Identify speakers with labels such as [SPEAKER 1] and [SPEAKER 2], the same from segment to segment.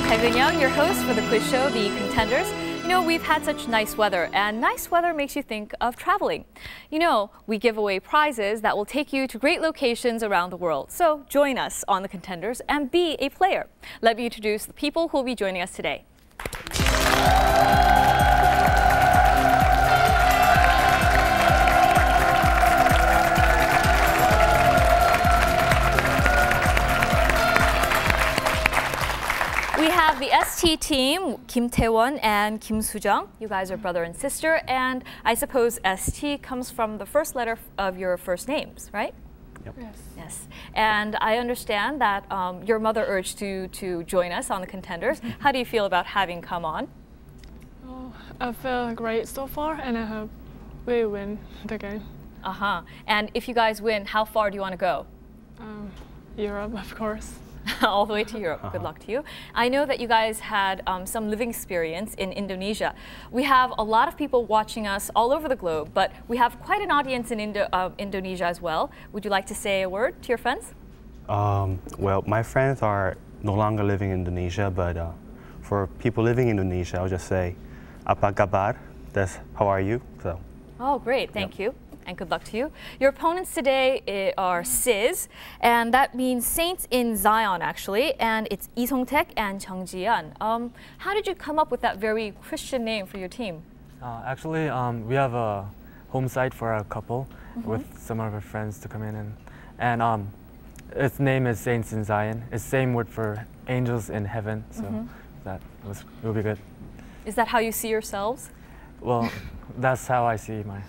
[SPEAKER 1] Young, your host for the quiz show, The Contenders. You know, we've had such nice weather, and nice weather makes you think of traveling. You know, we give away prizes that will take you to great locations around the world. So join us on The Contenders and be a player. Let me introduce the people who will be joining us today. We have the ST team, Kim Tae-won and Kim Soo-jung. You guys are brother and sister, and I suppose ST comes from the first letter of your first names, right?
[SPEAKER 2] Yep.
[SPEAKER 1] Yes. Yes. And I understand that your mother urged you to join us on the Contenders. How do you feel about having come on?
[SPEAKER 3] Oh, I feel great so far, and I hope we win the game.
[SPEAKER 1] Uh-huh. And if you guys win, how far do you want to go?
[SPEAKER 3] Europe, of course.
[SPEAKER 1] All the way to Europe. Good luck to you. I know that you guys had some living experience in Indonesia. We have a lot of people watching us all over the globe, but we have quite an audience in Indonesia as well. Would you like to say a word to your friends?
[SPEAKER 2] Well, my friends are no longer living in Indonesia, but for people living in Indonesia, I'll just say, apa kabar? That's how are you? So.
[SPEAKER 1] Oh, great. Thank you. And good luck to you. Your opponents today are SIZ, and that means Saints in Zion, actually, and it's Lee Song-taek and Jung Ji-yeon. How did you come up with that very Christian name for your team?
[SPEAKER 4] Actually, we have a home site for a couple with some of our friends to come in, and its name is Saints in Zion. It's the same word for angels in heaven, so it will be good.
[SPEAKER 1] Is that how you see yourselves?
[SPEAKER 4] Well, that's how I see my.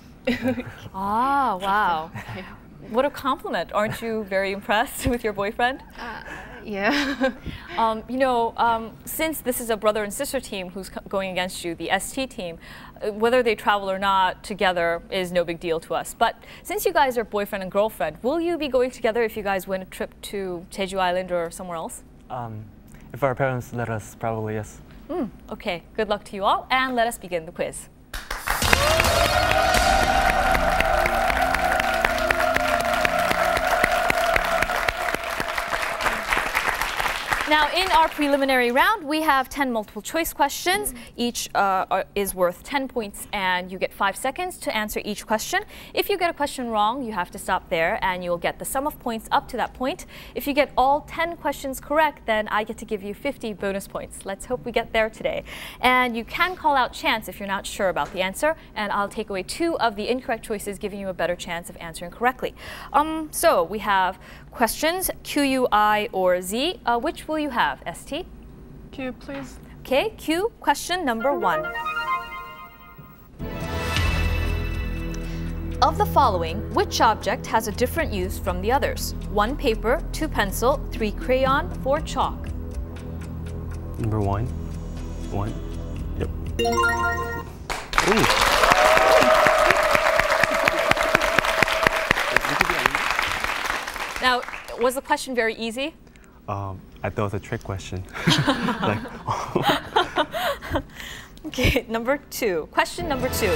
[SPEAKER 1] Ah, wow. What a compliment. Aren't you very impressed with your boyfriend?
[SPEAKER 5] Yeah.
[SPEAKER 1] You know, since this is a brother and sister team who's going against you, the ST team, whether they travel or not together is no big deal to us. But since you guys are boyfriend and girlfriend, will you be going together if you guys win a trip to Jeju Island or somewhere else?
[SPEAKER 4] If our parents let us, probably yes.
[SPEAKER 1] Okay, good luck to you all, and let us begin the quiz. Now, in our preliminary round, we have 10 multiple choice questions. Each is worth 10 points, and you get 5 seconds to answer each question. If you get a question wrong, you have to stop there, and you'll get the sum of points up to that point. If you get all 10 questions correct, then I get to give you 50 bonus points. Let's hope we get there today. And you can call out chance if you're not sure about the answer, and I'll take away 2 of the incorrect choices, giving you a better chance of answering correctly. So we have questions, Q, U, I, or Z. Which will you have, ST?
[SPEAKER 3] Q, please.
[SPEAKER 1] Okay, Q, question number 1. Of the following, which object has a different use from the others? 1 paper, 2 pencil, 3 crayon, 4 chalk.
[SPEAKER 2] Number 1. 1. Yep.
[SPEAKER 1] Now, was the question very easy?
[SPEAKER 2] I thought it was a trick question.
[SPEAKER 1] Okay, number 2. Question number 2.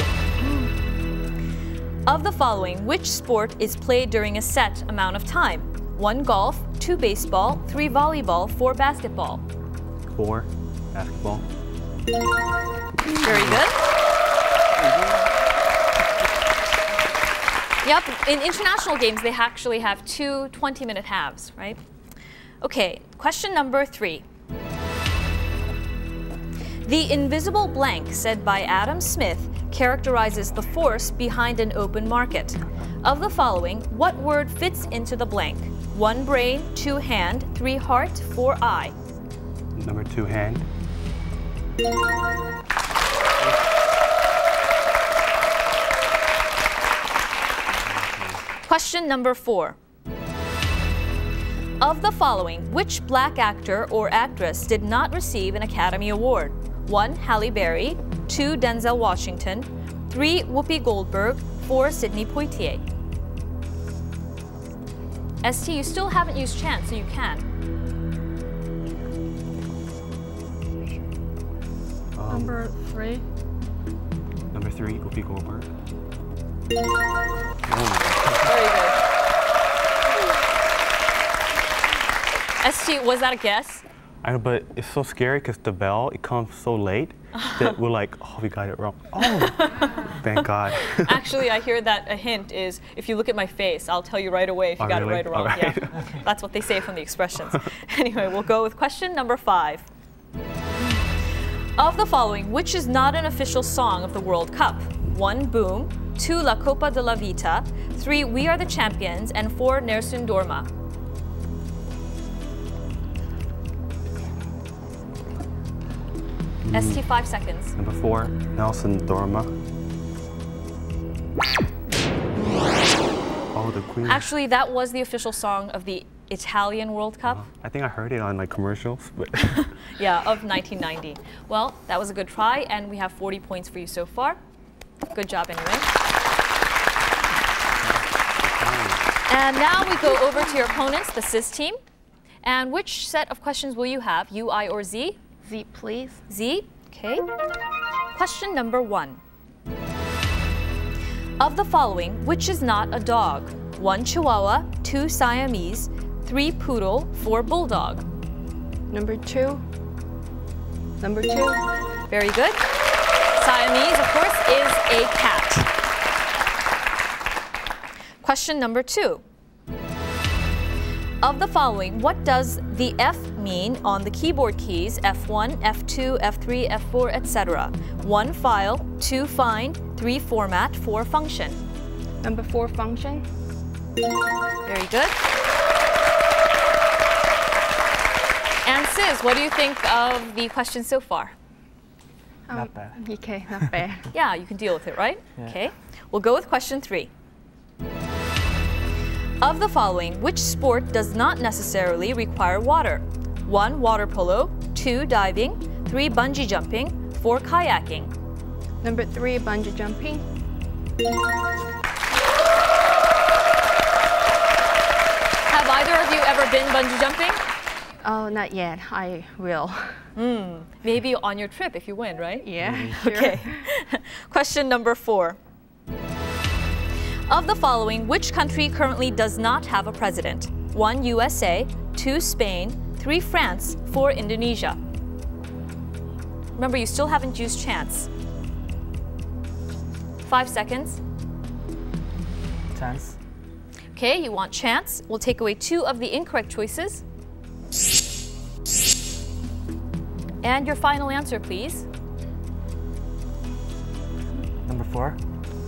[SPEAKER 1] Of the following, which sport is played during a set amount of time? 1 golf, 2 baseball, 3 volleyball, 4 basketball.
[SPEAKER 2] 4 basketball.
[SPEAKER 1] Very good. Yep, in international games, they actually have 2 20-minute halves, right? Okay, question number 3. The invisible blank said by Adam Smith characterizes the force behind an open market. Of the following, what word fits into the blank? 1 brain, 2 hand, 3 heart, 4 eye.
[SPEAKER 2] Number 2 hand.
[SPEAKER 1] Question number 4. Of the following, which black actor or actress did not receive an Academy Award? 1. Halle Berry, 2. Denzel Washington, 3. Whoopi Goldberg, 4. Sidney Poitier. ST, you still haven't used chance, so you can.
[SPEAKER 3] Number 3.
[SPEAKER 2] Number 3, Whoopi Goldberg.
[SPEAKER 1] Very good. ST, was that a guess?
[SPEAKER 2] I know, but it's so scary because the bell, it comes so late that we're like, oh, we got it wrong. Oh, thank God.
[SPEAKER 1] Actually, I hear that a hint is if you look at my face, I'll tell you right away if you got
[SPEAKER 2] really?
[SPEAKER 1] it right or wrong.
[SPEAKER 2] Right.
[SPEAKER 1] Yeah, that's what they say from the expressions. Anyway, we'll go with question number 5. Of the following, which is not an official song of the World Cup? 1. Boom. 2. La Copa de la Vita. 3. We Are the Champions. And 4. Nersun Dorma. ST, 5 seconds.
[SPEAKER 2] Number 4, Nelson Dorma. Oh, the Queen.
[SPEAKER 1] Actually, that was the official song of the Italian World Cup.
[SPEAKER 2] I think I heard it on like commercials, but
[SPEAKER 1] Yeah, of 1990. Well, that was a good try, and we have 40 points for you so far. Good job anyway. And now we go over to your opponents, the SIS team. And which set of questions will you have, U, I, or Z?
[SPEAKER 5] Z, please.
[SPEAKER 1] Z, okay. Question number 1. Of the following, which is not a dog? 1 Chihuahua, 2 Siamese, 3 Poodle, 4 Bulldog.
[SPEAKER 5] Number 2. Number 2.
[SPEAKER 1] Very good. Siamese, of course, is a cat. Question number 2. Of the following, what does the F mean on the keyboard keys F1, F2, F3, F4, etc.? 1 file, 2 find, 3 format, 4 function.
[SPEAKER 5] Number 4, function.
[SPEAKER 1] Very good. And Sis, what do you think of the questions so far?
[SPEAKER 4] Not bad.
[SPEAKER 5] Okay, not bad.
[SPEAKER 1] Yeah, you can deal with it, right?
[SPEAKER 4] Yeah.
[SPEAKER 1] Okay. We'll go with question 3. Of the following, which sport does not necessarily require water? 1 water polo, 2 diving, 3 bungee jumping, 4 kayaking.
[SPEAKER 5] Number 3, bungee jumping.
[SPEAKER 1] Have either of you ever been bungee jumping?
[SPEAKER 5] Oh, not yet. I will.
[SPEAKER 1] Maybe on your trip if you win, right?
[SPEAKER 5] Yeah, sure.
[SPEAKER 1] Okay. Question number 4. Of the following, which country currently does not have a president? 1 USA, 2 Spain, 3 France, 4 Indonesia. Remember, you still haven't used chance. 5 seconds.
[SPEAKER 4] Chance.
[SPEAKER 1] Okay, you want chance. We'll take away 2 of the incorrect choices. And your final answer, please.
[SPEAKER 4] Number 4,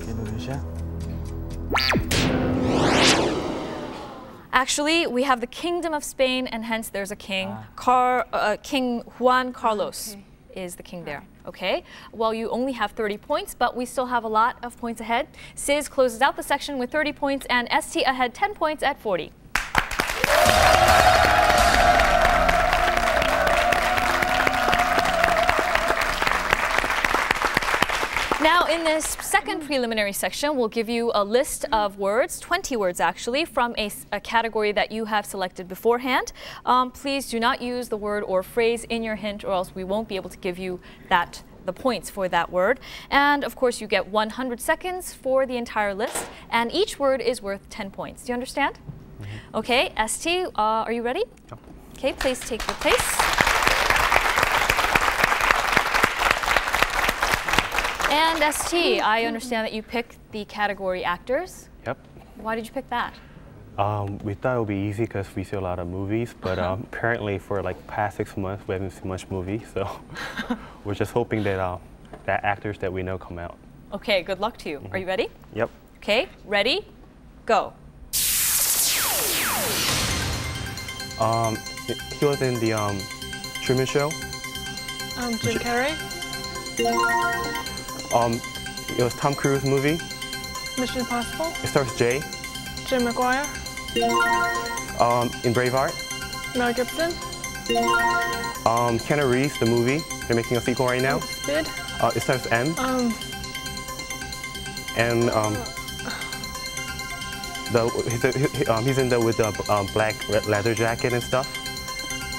[SPEAKER 4] Indonesia.
[SPEAKER 1] Actually, we have the Kingdom of Spain, and hence there's a king. King Juan Carlos is the king there. Okay, well, you only have 30 points, but we still have a lot of points ahead. Sis closes out the section with 30 points, and ST ahead 10 points at 40. Now, in this second preliminary section, we'll give you a list of words, 20 words actually, from a category that you have selected beforehand. Please do not use the word or phrase in your hint, or else we won't be able to give you the points for that word. And of course, you get 100 seconds for the entire list, and each word is worth 10 points. Do you understand? Mm-hmm. Okay, ST, are you ready?
[SPEAKER 2] Yep.
[SPEAKER 1] Okay, please take your place. And ST, I understand that you picked the category actors.
[SPEAKER 2] Yep.
[SPEAKER 1] Why did you pick that?
[SPEAKER 2] We thought it would be easy because we see a lot of movies, but apparently for like past 6 months we haven't seen much movie, so we're just hoping that that actors that we know come out.
[SPEAKER 1] Okay, good luck to you. Are you ready?
[SPEAKER 2] Yep.
[SPEAKER 1] Okay, ready, go.
[SPEAKER 2] He was in the Truman Show.
[SPEAKER 3] Jim Carrey.
[SPEAKER 2] It was Tom Cruise movie.
[SPEAKER 3] Mission Impossible.
[SPEAKER 2] It stars J.
[SPEAKER 3] Jim McGuire.
[SPEAKER 2] In Braveheart.
[SPEAKER 3] Mel Gibson.
[SPEAKER 2] Keanu Reeves, the movie. They're making a sequel right now.
[SPEAKER 3] Speed.
[SPEAKER 2] It stars M. And he's in there with the black leather jacket and stuff.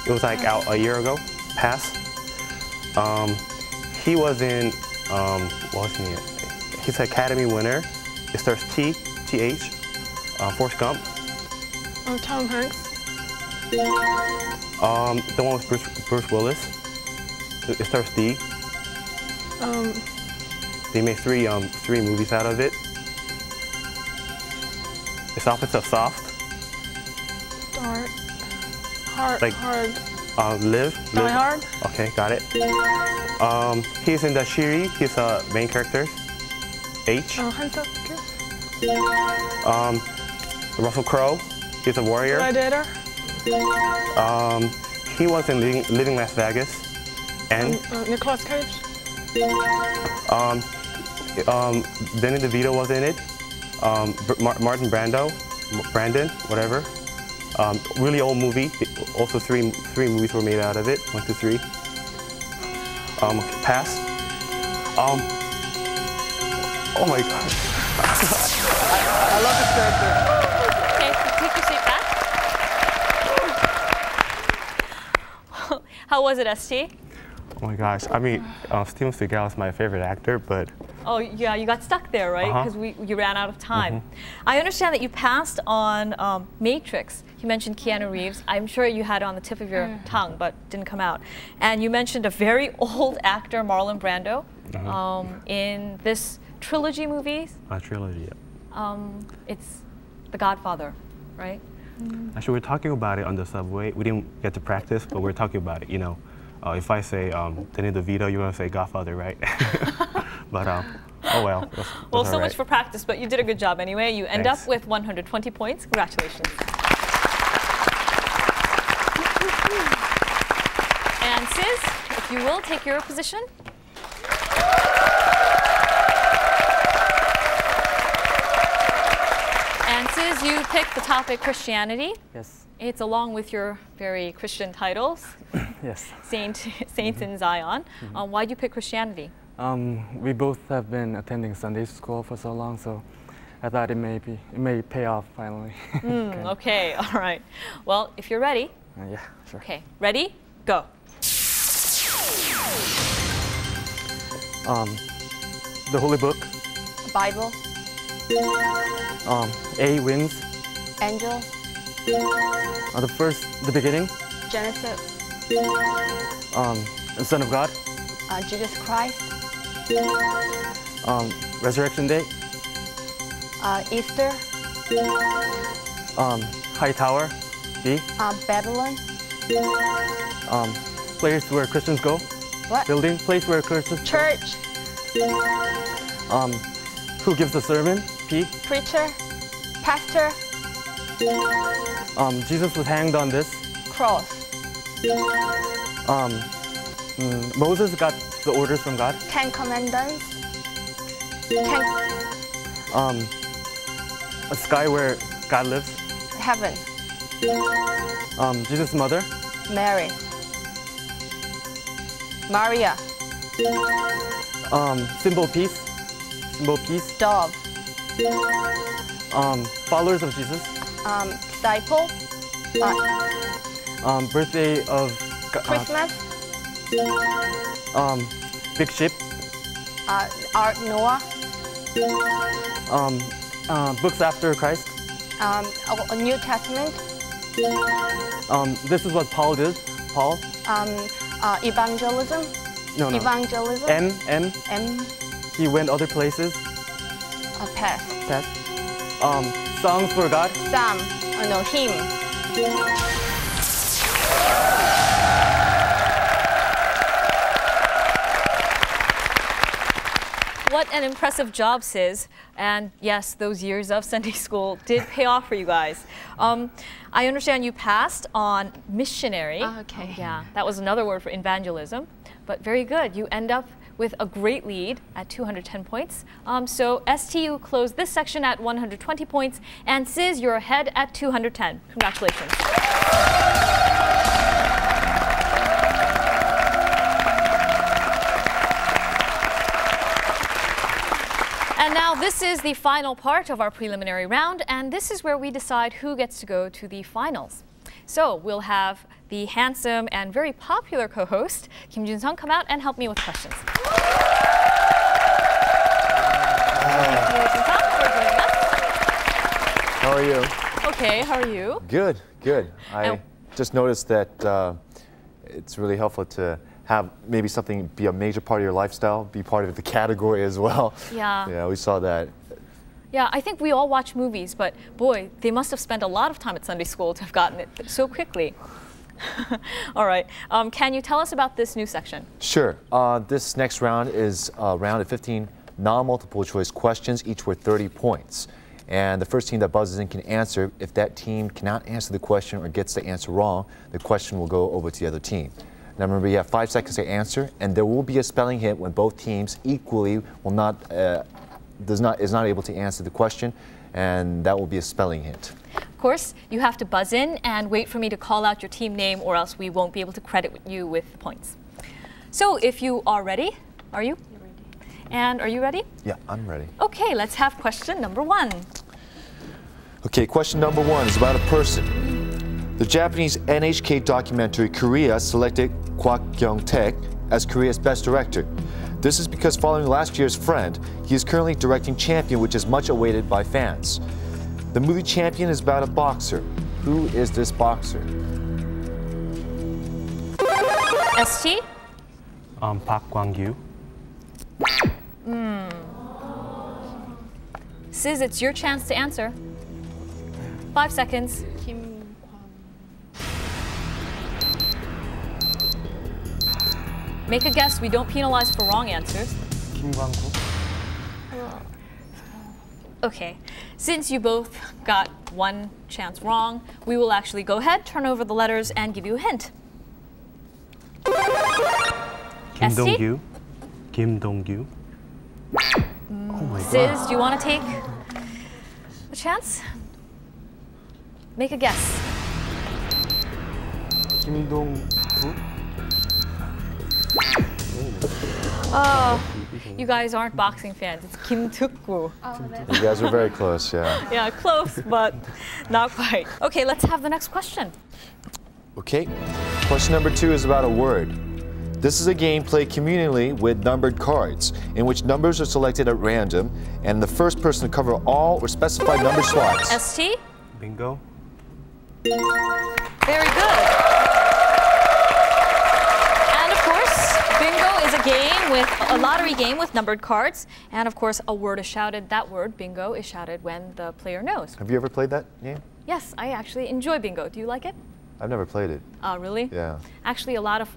[SPEAKER 2] It was like out a year ago. Pass. He was in what was he in? He's an Academy winner. It stars TH. Forrest Gump.
[SPEAKER 3] Tom Hanks.
[SPEAKER 2] The one with Bruce Willis. It starts D. They made three movies out of it. It's opposite of soft.
[SPEAKER 3] Dark. Hard.
[SPEAKER 2] Like,
[SPEAKER 3] hard.
[SPEAKER 2] Live.
[SPEAKER 3] Die Hard.
[SPEAKER 2] Okay, got it. He's in the Shiri. He's a main character. H.
[SPEAKER 3] Hunter.
[SPEAKER 2] Russell Crowe. He's a warrior.
[SPEAKER 3] Gladiator.
[SPEAKER 2] He was in Living Las Vegas. And
[SPEAKER 3] Nicolas Cage.
[SPEAKER 2] Danny DeVito was in it. Marlon Brando. Brandon, whatever. Really old movie. Also three movies were made out of it. 1, 2, 3. Pass. Oh my God. I love this character.
[SPEAKER 1] Okay, take your seat back. How was it, ST?
[SPEAKER 2] Oh my gosh. I mean, Steven Seagal is my favorite actor, but.
[SPEAKER 1] Oh yeah, you got stuck there, right? Because you ran out of time. I understand that you passed on Matrix. You mentioned Keanu Reeves. I'm sure you had it on the tip of your tongue, but didn't come out. And you mentioned a very old actor, Marlon Brando, in this trilogy movies.
[SPEAKER 2] Trilogy, yeah.
[SPEAKER 1] It's The Godfather, right?
[SPEAKER 2] Actually, we're talking about it on the subway. We didn't get to practice, but we're talking about it, you know. If I say Danny DeVito, you're going to say Godfather, right? But, oh well.
[SPEAKER 1] Well, so much for practice, but you did a good job anyway. You end up with 120 points. Congratulations. And Sis, if you will, take your position. And Sis, you picked the topic Christianity.
[SPEAKER 4] Yes.
[SPEAKER 1] It's along with your very Christian titles.
[SPEAKER 4] Yes.
[SPEAKER 1] Saints in Zion. Why did you pick Christianity?
[SPEAKER 4] We both have been attending Sunday school for so long, so I thought it may pay off finally.
[SPEAKER 1] Okay, all right. Well, if you're ready.
[SPEAKER 4] Yeah, sure.
[SPEAKER 1] Okay, ready? Go.
[SPEAKER 4] The Holy Book.
[SPEAKER 5] Bible.
[SPEAKER 4] A wins.
[SPEAKER 5] Angel.
[SPEAKER 4] The beginning.
[SPEAKER 5] Genesis.
[SPEAKER 4] The Son of God.
[SPEAKER 5] Jesus Christ.
[SPEAKER 4] Resurrection Day.
[SPEAKER 5] Easter.
[SPEAKER 4] High Tower. B.
[SPEAKER 5] Babylon.
[SPEAKER 4] Place where Christians go.
[SPEAKER 5] What?
[SPEAKER 4] Building. Place where Christians
[SPEAKER 5] Church.
[SPEAKER 4] go. Who gives the sermon? P.
[SPEAKER 5] Preacher. Pastor.
[SPEAKER 4] Jesus was hanged on this.
[SPEAKER 5] Cross.
[SPEAKER 4] Moses got the orders from God.
[SPEAKER 5] 10 Commandments.
[SPEAKER 4] A sky where God lives.
[SPEAKER 5] Heaven.
[SPEAKER 4] Jesus' mother.
[SPEAKER 5] Mary. Maria.
[SPEAKER 4] Symbol peace. Symbol peace.
[SPEAKER 5] Dove.
[SPEAKER 4] Followers of Jesus.
[SPEAKER 5] Disciple.
[SPEAKER 4] Birthday of
[SPEAKER 5] Christmas.
[SPEAKER 4] Big ship.
[SPEAKER 5] Ark Noah.
[SPEAKER 4] Books after Christ.
[SPEAKER 5] New Testament.
[SPEAKER 4] This is what Paul did. Paul.
[SPEAKER 5] Evangelism.
[SPEAKER 4] No.
[SPEAKER 5] Evangelism.
[SPEAKER 4] M. He went other places.
[SPEAKER 5] Pass.
[SPEAKER 4] Songs for God.
[SPEAKER 5] Psalm. No, hymn.
[SPEAKER 1] What an impressive job, Sis. And yes, those years of Sunday school did pay off for you guys. I understand you passed on missionary.
[SPEAKER 5] Okay.
[SPEAKER 1] Yeah, that was another word for evangelism. But very good. You end up with a great lead at 210 points. So STU closed this section at 120 points. And Sis, you're ahead at 210. Congratulations. And now this is the final part of our preliminary round, and this is where we decide who gets to go to the finals. So we'll have the handsome and very popular co-host, Kim Jun-sung, come out and help me with questions.
[SPEAKER 6] How are you?
[SPEAKER 1] Okay, how are you?
[SPEAKER 6] Good, good. just noticed that it's really helpful to have maybe something be a major part of your lifestyle, be part of the category as well.
[SPEAKER 1] Yeah.
[SPEAKER 6] Yeah, we saw that.
[SPEAKER 1] Yeah, I think we all watch movies, but boy, they must have spent a lot of time at Sunday school to have gotten it so quickly. All right. Can you tell us about this new section?
[SPEAKER 6] Sure. This next round is a round of 15 non-multiple choice questions, each worth 30 points. And the first team that buzzes in can answer. If that team cannot answer the question or gets the answer wrong, the question will go over to the other team. Now remember, you have 5 seconds to answer, and there will be a spelling hint when both teams equally will not, is not able to answer the question, and that will be a spelling hint.
[SPEAKER 1] Of course, you have to buzz in and wait for me to call out your team name, or else we won't be able to credit you with the points. So if you are ready, are you? And are you ready?
[SPEAKER 6] Yeah, I'm ready.
[SPEAKER 1] Okay, let's have question number 1.
[SPEAKER 6] Okay, question number 1 is about a person. The Japanese NHK documentary Korea selected Kwak Kyung-taek as Korea's best director. This is because following last year's Friend, he is currently directing Champion, which is much awaited by fans. The movie Champion is about a boxer. Who is this boxer?
[SPEAKER 1] ST?
[SPEAKER 2] Park Kwang-yu.
[SPEAKER 1] Sis, it's your chance to answer. 5 seconds. Make a guess. We don't penalize for wrong answers.
[SPEAKER 2] Kim Kwang-gu.
[SPEAKER 1] Okay, since you both got 1 chance wrong, we will actually go ahead, turn over the letters, and give you a hint.
[SPEAKER 2] Kim
[SPEAKER 1] ST?
[SPEAKER 2] Dong-gyu. Kim Dong-gyu. Oh my God.
[SPEAKER 1] Sis, do you want to take a chance? Make a guess.
[SPEAKER 2] Kim Dong-gu.
[SPEAKER 1] Oh, you guys aren't boxing fans. It's Kim Tuk-gu.
[SPEAKER 6] You guys are very close, yeah.
[SPEAKER 1] Yeah, close, but not quite. Okay, let's have the next question.
[SPEAKER 6] Okay, question number 2 is about a word. This is a game played communally with numbered cards, in which numbers are selected at random, and the first person to cover all or specified number slots.
[SPEAKER 1] ST?
[SPEAKER 2] Bingo.
[SPEAKER 1] Very good. And of course, bingo is a game with a lottery game with numbered cards. And of course, a word is shouted. That word, bingo, is shouted when the player knows.
[SPEAKER 6] Have you ever played that game?
[SPEAKER 1] Yes, I actually enjoy bingo. Do you like it?
[SPEAKER 6] I've never played it.
[SPEAKER 1] Really?
[SPEAKER 6] Yeah.
[SPEAKER 1] Actually, a lot of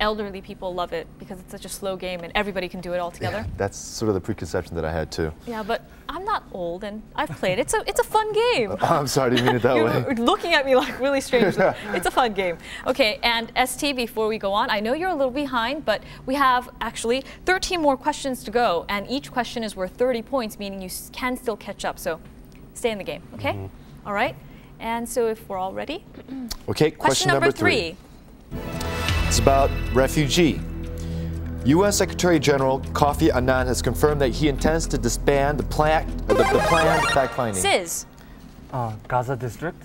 [SPEAKER 1] elderly people love it because it's such a slow game and everybody can do it all together.
[SPEAKER 6] Yeah, that's sort of the preconception that I had too.
[SPEAKER 1] Yeah, but I'm not old and I've played. It's a fun game.
[SPEAKER 6] I'm sorry, I didn't mean it that way.
[SPEAKER 1] You're looking at me like really strangely. It's a fun game. Okay, and ST, before we go on, I know you're a little behind, but we have actually 13 more questions to go, and each question is worth 30 points, meaning you can still catch up. So stay in the game, okay? All right. And so if we're all ready.
[SPEAKER 6] Okay, question number 3.
[SPEAKER 1] 3.
[SPEAKER 6] It's about refugee. U.S. Secretary General Kofi Annan has confirmed that he intends to disband the planned fact-finding.
[SPEAKER 1] Sis.
[SPEAKER 4] Gaza district.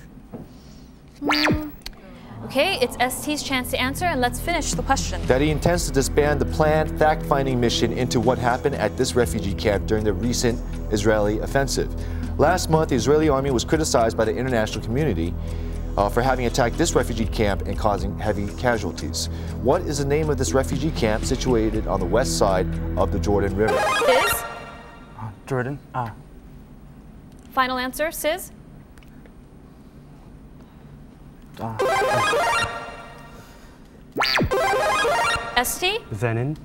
[SPEAKER 1] Okay, it's ST's chance to answer, and let's finish the question.
[SPEAKER 6] That he intends to disband the planned fact-finding mission into what happened at this refugee camp during the recent Israeli offensive. Last month, the Israeli army was criticized by the international community for having attacked this refugee camp and causing heavy casualties. What is the name of this refugee camp situated on the west side of the Jordan River?
[SPEAKER 1] Sis?
[SPEAKER 4] Jordan.
[SPEAKER 1] Final answer, Sis? ST?
[SPEAKER 2] Zenin.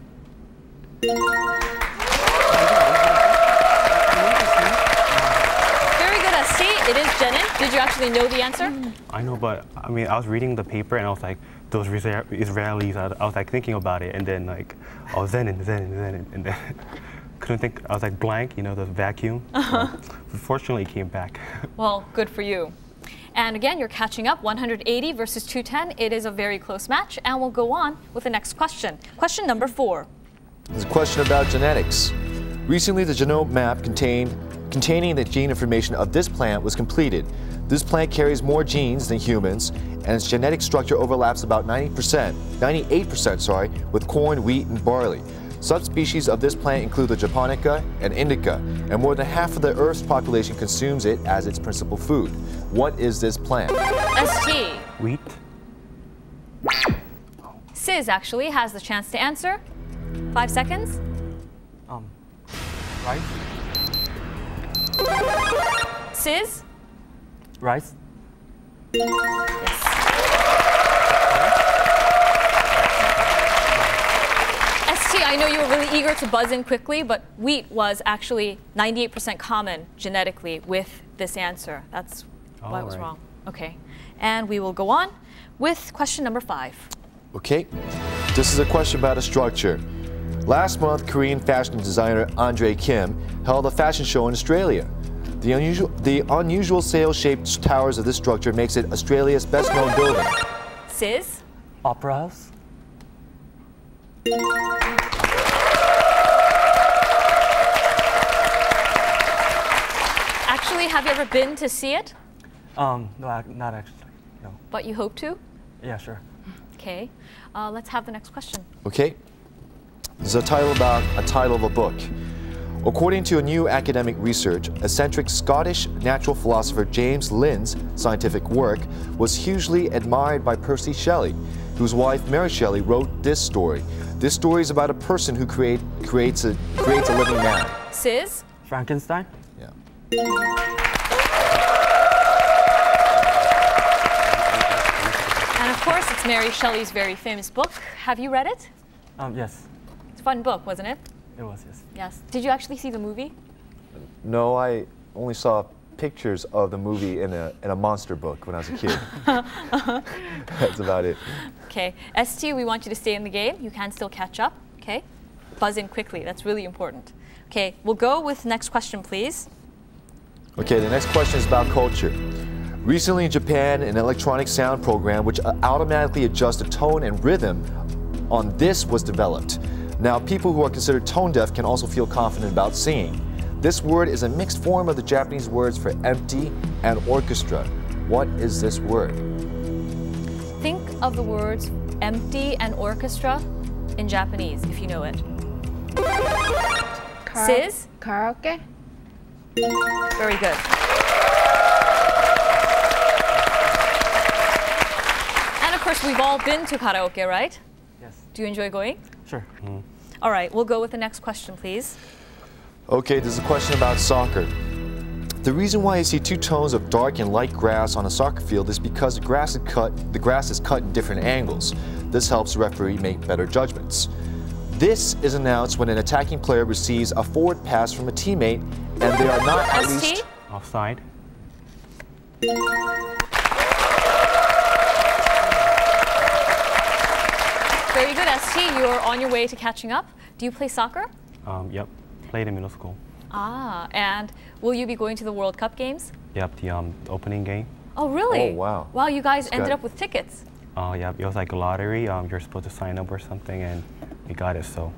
[SPEAKER 1] It is Jenin. Did you actually know the answer?
[SPEAKER 2] I know, but I mean, I was reading the paper and I was like, those Israelis, I was like thinking about it, and then like, oh, Zenin, and then couldn't think, I was like blank, you know, the vacuum. Fortunately, it came back.
[SPEAKER 1] Well, good for you. And again, you're catching up, 180 versus 210. It is a very close match, and we'll go on with the next question. Question number 4.
[SPEAKER 6] It's a question about genetics. Recently, the genome map containing the gene information of this plant was completed. This plant carries more genes than humans, and its genetic structure overlaps about 98%, with corn, wheat, and barley. Subspecies of this plant include the japonica and indica, and more than half of the Earth's population consumes it as its principal food. What is this plant?
[SPEAKER 1] ST.
[SPEAKER 2] Wheat.
[SPEAKER 1] Sis actually has the chance to answer. 5 seconds.
[SPEAKER 4] Rice?
[SPEAKER 1] Sis?
[SPEAKER 4] Rice?
[SPEAKER 1] Yes. ST, I know you were really eager to buzz in quickly, but wheat was actually 98% common genetically with this answer. That's why it was wrong. Okay. And we will go on with question number 5.
[SPEAKER 6] Okay, this is a question about a structure. Last month, Korean fashion designer Andre Kim held a fashion show in Australia. The unusual sail-shaped towers of this structure makes it Australia's best-known building.
[SPEAKER 1] Sis?
[SPEAKER 4] Opera House?
[SPEAKER 1] Actually, have you ever been to see it?
[SPEAKER 4] No, not actually. No.
[SPEAKER 1] But you hope to?
[SPEAKER 4] Yeah, sure.
[SPEAKER 1] Okay. Let's have the next question.
[SPEAKER 6] Okay, this is a title about a title of a book. According to a new academic research, eccentric Scottish natural philosopher James Linn's scientific work was hugely admired by Percy Shelley, whose wife Mary Shelley wrote this story. This story is about a person who creates a living man.
[SPEAKER 1] Sis?
[SPEAKER 4] Frankenstein?
[SPEAKER 6] Yeah.
[SPEAKER 1] And of course, it's Mary Shelley's very famous book. Have you read it?
[SPEAKER 4] Yes.
[SPEAKER 1] It's a fun book, wasn't it?
[SPEAKER 4] It was, yes.
[SPEAKER 1] Yes. Did you actually see the movie?
[SPEAKER 6] No, I only saw pictures of the movie in a monster book when I was a kid. That's about it.
[SPEAKER 1] Okay. ST, we want you to stay in the game. You can still catch up. Okay. Buzz in quickly. That's really important. Okay. We'll go with next question, please.
[SPEAKER 6] Okay, the next question is about culture. Recently in Japan, an electronic sound program which automatically adjusts the tone and rhythm on this was developed. Now, people who are considered tone deaf can also feel confident about singing. This word is a mixed form of the Japanese words for empty and orchestra. What is this word?
[SPEAKER 1] Think of the words empty and orchestra in Japanese, if you know it. Sis?
[SPEAKER 7] Karaoke?
[SPEAKER 1] Very good. And of course, we've all been to karaoke, right?
[SPEAKER 4] Yes.
[SPEAKER 1] Do you enjoy going?
[SPEAKER 4] Sure.
[SPEAKER 1] All right, we'll go with the next question, please.
[SPEAKER 6] Okay, this is a question about soccer. The reason why you see two tones of dark and light grass on a soccer field is because the grass is cut in different angles. This helps the referee make better judgments. This is announced when an attacking player receives a forward pass from a teammate and they are not at least
[SPEAKER 2] offside.
[SPEAKER 1] Very good, ST. You're on your way to catching up. Do you play soccer?
[SPEAKER 2] Yep. Played in middle school.
[SPEAKER 1] Ah, and will you be going to the World Cup games?
[SPEAKER 2] Yep, the opening game.
[SPEAKER 1] Oh, really?
[SPEAKER 6] Oh, wow.
[SPEAKER 1] Wow, you guys
[SPEAKER 6] That's
[SPEAKER 1] ended
[SPEAKER 6] good.
[SPEAKER 1] up with tickets.
[SPEAKER 2] Yeah, it was like a lottery. You're supposed to sign up or something, and we got it, so.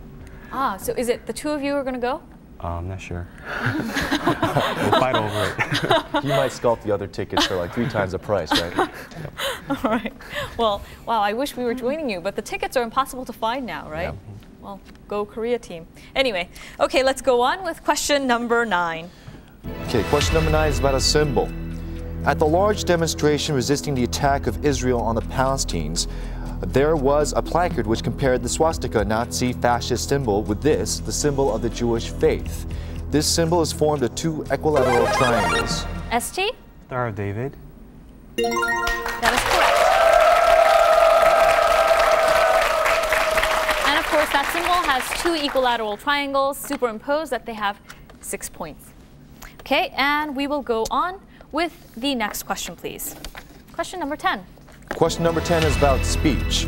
[SPEAKER 1] Ah, so is it the two of you are going to go?
[SPEAKER 2] I'm not sure. We'll fight over it.
[SPEAKER 6] You might scalp the other tickets for like 3 times the price, right?
[SPEAKER 1] All right. Well, wow, I wish we were joining you, but the tickets are impossible to find now, right?
[SPEAKER 6] Yeah.
[SPEAKER 1] Well, go Korea team. Anyway, okay, let's go on with question number 9.
[SPEAKER 6] Okay, question number 9 is about a symbol. At the large demonstration resisting the attack of Israel on the Palestinians, there was a placard which compared the swastika Nazi fascist symbol with this, the symbol of the Jewish faith. This symbol is formed of 2 equilateral triangles.
[SPEAKER 1] ST?
[SPEAKER 2] Star of David.
[SPEAKER 1] That is correct. And of course, that symbol has 2 equilateral triangles superimposed that they have 6 points. Okay, and we will go on with the next question, please. Question number 10.
[SPEAKER 6] Question number 10 is about speech.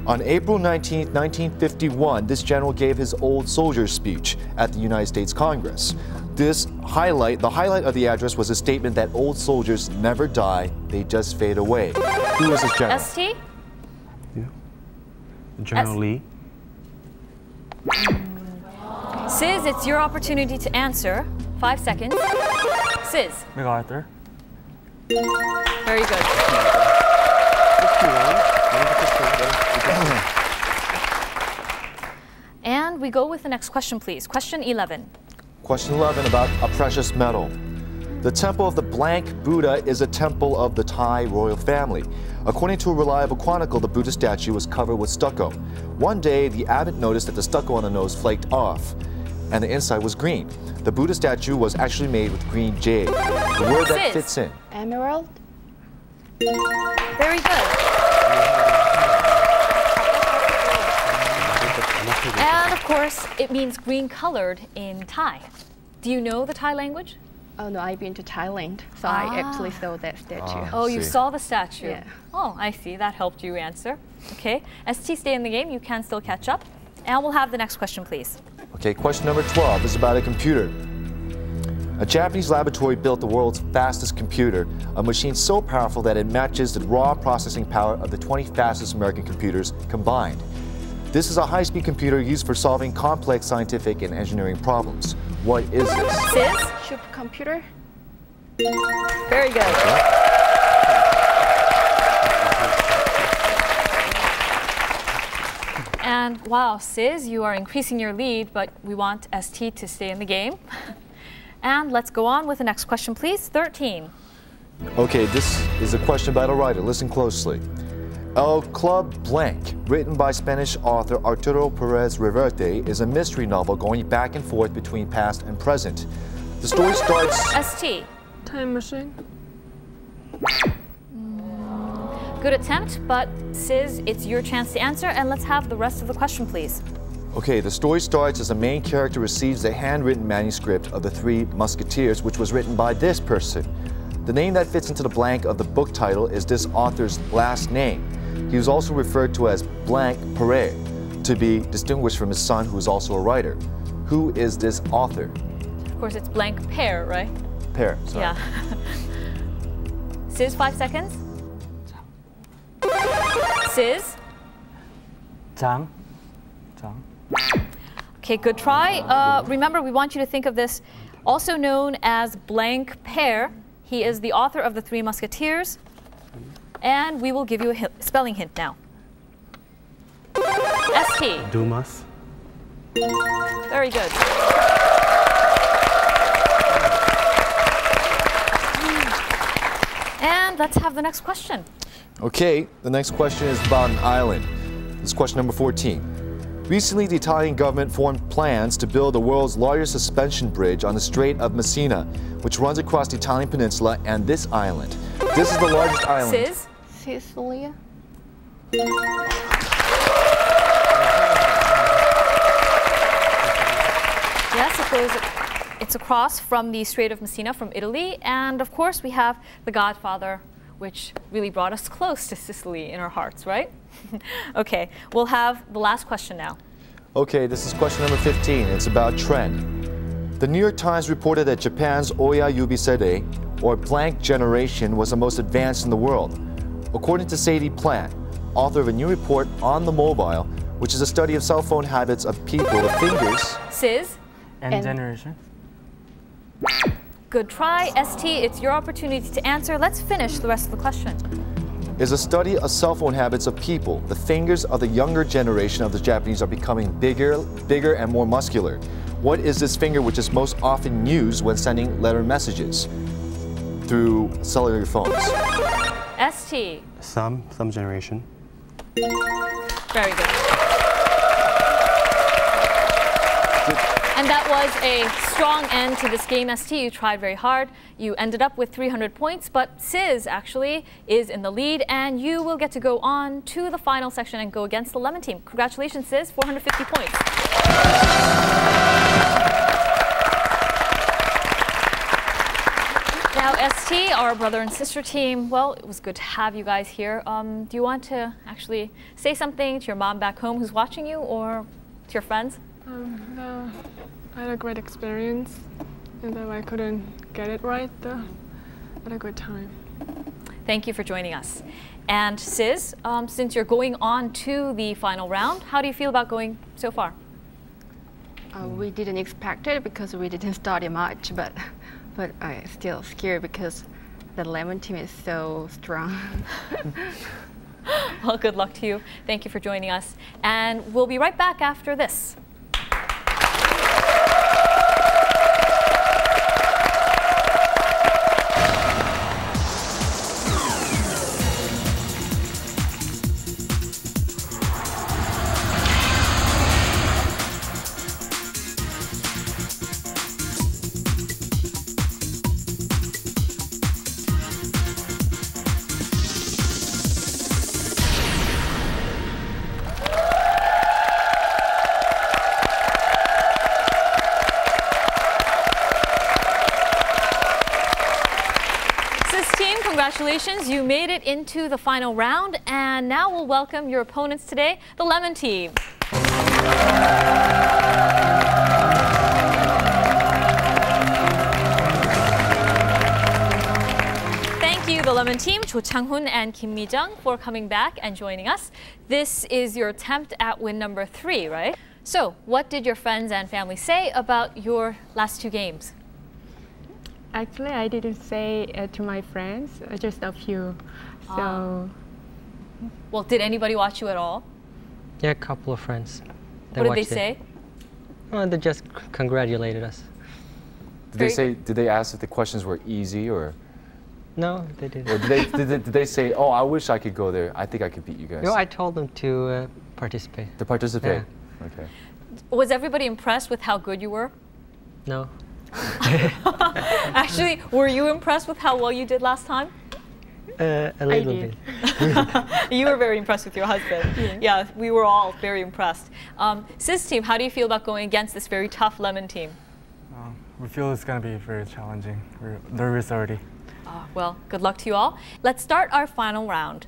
[SPEAKER 6] On April 19, 1951, this general gave his old soldiers speech at the United States Congress. The highlight of the address was a statement that old soldiers never die, they just fade away. Who was this general?
[SPEAKER 1] ST?
[SPEAKER 2] Yeah. General Lee.
[SPEAKER 1] Sis, it's your opportunity to answer. 5 seconds. Sis.
[SPEAKER 4] MacArthur?
[SPEAKER 1] Very good. And we go with the next question, please. Question 11.
[SPEAKER 6] Question 11 about a precious metal. The temple of the blank Buddha is a temple of the Thai royal family. According to a reliable chronicle, the Buddha statue was covered with stucco. One day, the abbot noticed that the stucco on the nose flaked off, and the inside was green. The Buddha statue was actually made with green jade. The word that fits in.
[SPEAKER 5] Emerald.
[SPEAKER 1] Very good. And of course, it means green colored in Thai. Do you know the Thai language?
[SPEAKER 5] Oh no, I've been to Thailand, so I actually saw that statue.
[SPEAKER 1] Oh, you
[SPEAKER 6] see.
[SPEAKER 1] saw the statue?
[SPEAKER 5] Yeah.
[SPEAKER 1] Oh, I see. That helped you answer. Okay. ST, stay in the game. You can still catch up. And we'll have the next question, please.
[SPEAKER 6] Okay, question number 12 is about a computer. A Japanese laboratory built the world's fastest computer, a machine so powerful that it matches the raw processing power of the 20 fastest American computers combined. This is a high-speed computer used for solving complex scientific and engineering problems. What is this?
[SPEAKER 1] Sis?
[SPEAKER 5] Supercomputer.
[SPEAKER 1] Very good. And wow, Sis, you are increasing your lead, but we want ST to stay in the game. And let's go on with the next question, please. 13.
[SPEAKER 6] Okay, this is a question about a writer. Listen closely. El Club Blank, written by Spanish author Arturo Pérez Reverte, is a mystery novel going back and forth between past and present. The story starts...
[SPEAKER 1] ST.
[SPEAKER 3] Time machine.
[SPEAKER 1] Good attempt, but Sis, it's your chance to answer, and let's have the rest of the question, please.
[SPEAKER 6] Okay, the story starts as the main character receives the handwritten manuscript of the Three Musketeers, which was written by this person. The name that fits into the blank of the book title is this author's last name. He was also referred to as Blank Pere, to be distinguished from his son, who is also a writer. Who is this author?
[SPEAKER 1] Of course, it's Blank Pear, right?
[SPEAKER 6] Pear, sorry.
[SPEAKER 1] Yeah. Sis, 5 seconds. Sis?
[SPEAKER 4] Chang.
[SPEAKER 1] Okay, good try. Remember, we want you to think of this also known as Blank Pear. He is the author of the Three Musketeers. And we will give you a spelling hint now. ST.
[SPEAKER 2] Dumas.
[SPEAKER 1] Very good. And let's have the next question.
[SPEAKER 6] Okay, the next question is about an island. This is question number 14. Recently, the Italian government formed plans to build the world's largest suspension bridge on the Strait of Messina, which runs across the Italian peninsula and this island. This is the largest island.
[SPEAKER 1] Sis?
[SPEAKER 5] Sicilia.
[SPEAKER 1] Yes, it's across from the Strait of Messina from Italy. And of course, we have The Godfather, which really brought us close to Sicily in our hearts, right? Okay, we'll have the last question now.
[SPEAKER 6] Okay, this is question number 15. It's about trend. The New York Times reported that Japan's Oya Yubi Seidei, or blank generation, was the most advanced in the world. According to Sadie Plant, author of a new report on the mobile, which is a study of cell phone habits of people, the fingers...
[SPEAKER 1] Sis?
[SPEAKER 4] And generation.
[SPEAKER 1] Good try. ST, it's your opportunity to answer. Let's finish the rest of the question.
[SPEAKER 6] Is a study of cell phone habits of people. The fingers of the younger generation of the Japanese are becoming bigger and more muscular. What is this finger which is most often used when sending letter messages through cellular phones?
[SPEAKER 1] ST.
[SPEAKER 2] Some generation.
[SPEAKER 1] Very good. And that was a strong end to this game, ST. You tried very hard. You ended up with 300 points, but Sis actually is in the lead, and you will get to go on to the final section and go against the Lemon team. Congratulations, Sis, 450 points. Now, ST, our brother and sister team, well, it was good to have you guys here. Do you want to actually say something to your mom back home who's watching you, or to your friends?
[SPEAKER 3] No, I had a great experience, and though I couldn't get it right, though, I had a good time.
[SPEAKER 1] Thank you for joining us. And Sis, since you're going on to the final round, how do you feel about going so far?
[SPEAKER 5] We didn't expect it because we didn't study much, but I'm still scared because the Lemon team is so strong.
[SPEAKER 1] Well, good luck to you. Thank you for joining us. And we'll be right back after this. Congratulations, you made it into the final round, and now we'll welcome your opponents today, the Lemon team. Thank you, the Lemon team, Cho Chang-hoon and Kim Mi-jung, for coming back and joining us. This is your attempt at win number 3, right? So, what did your friends and family say about your last 2 games?
[SPEAKER 3] Actually, I didn't say to my friends, just a few. So,
[SPEAKER 1] Well, did anybody watch you at all?
[SPEAKER 7] Yeah, a couple of friends.
[SPEAKER 1] What did they say?
[SPEAKER 7] Well, they just congratulated us.
[SPEAKER 6] Did they ask if the questions were easy or?
[SPEAKER 7] No, they didn't.
[SPEAKER 6] Or did they say, oh, I wish I could go there. I think I could beat you guys.
[SPEAKER 7] No, I told them to participate.
[SPEAKER 6] To participate?
[SPEAKER 7] Yeah.
[SPEAKER 6] Okay.
[SPEAKER 1] Was everybody impressed with how good you were?
[SPEAKER 7] No.
[SPEAKER 1] Actually, were you impressed with how well you did last time?
[SPEAKER 7] A little bit.
[SPEAKER 1] You were very impressed with your husband. Yeah, we were all very impressed. Sis team, how do you feel about going against this very tough Lemon team?
[SPEAKER 4] We feel it's going to be very challenging. We're nervous already.
[SPEAKER 1] Well, good luck to you all. Let's start our final round.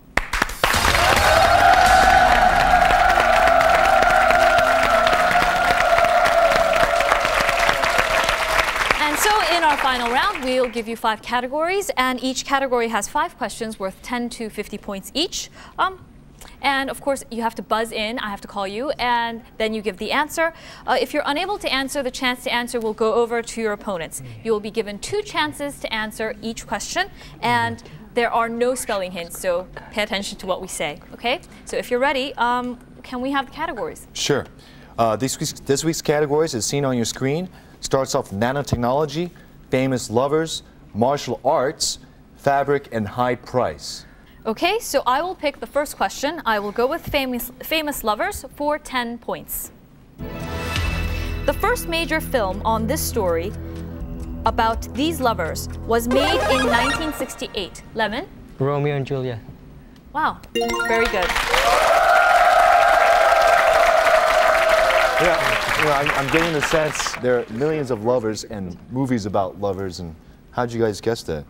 [SPEAKER 1] And so in our final round, we'll give you 5 categories, and each category has 5 questions worth 10 to 50 points each. And of course, you have to buzz in. I have to call you, and then you give the answer. If you're unable to answer, the chance to answer will go over to your opponents. You will be given 2 chances to answer each question, and there are no spelling hints, so pay attention to what we say, okay? So if you're ready, can we have the categories?
[SPEAKER 6] Sure. This week's categories, as seen on your screen, starts off with nanotechnology, famous lovers, martial arts, fabric, and high price.
[SPEAKER 1] Okay, so I will pick the first question. I will go with famous lovers for 10 points. The first major film on this story about these lovers was made in 1968. Lemon?
[SPEAKER 7] Romeo and Juliet.
[SPEAKER 1] Wow, very good.
[SPEAKER 6] Yeah, I'm getting the sense there are millions of lovers and movies about lovers. And how'd you guys guess that?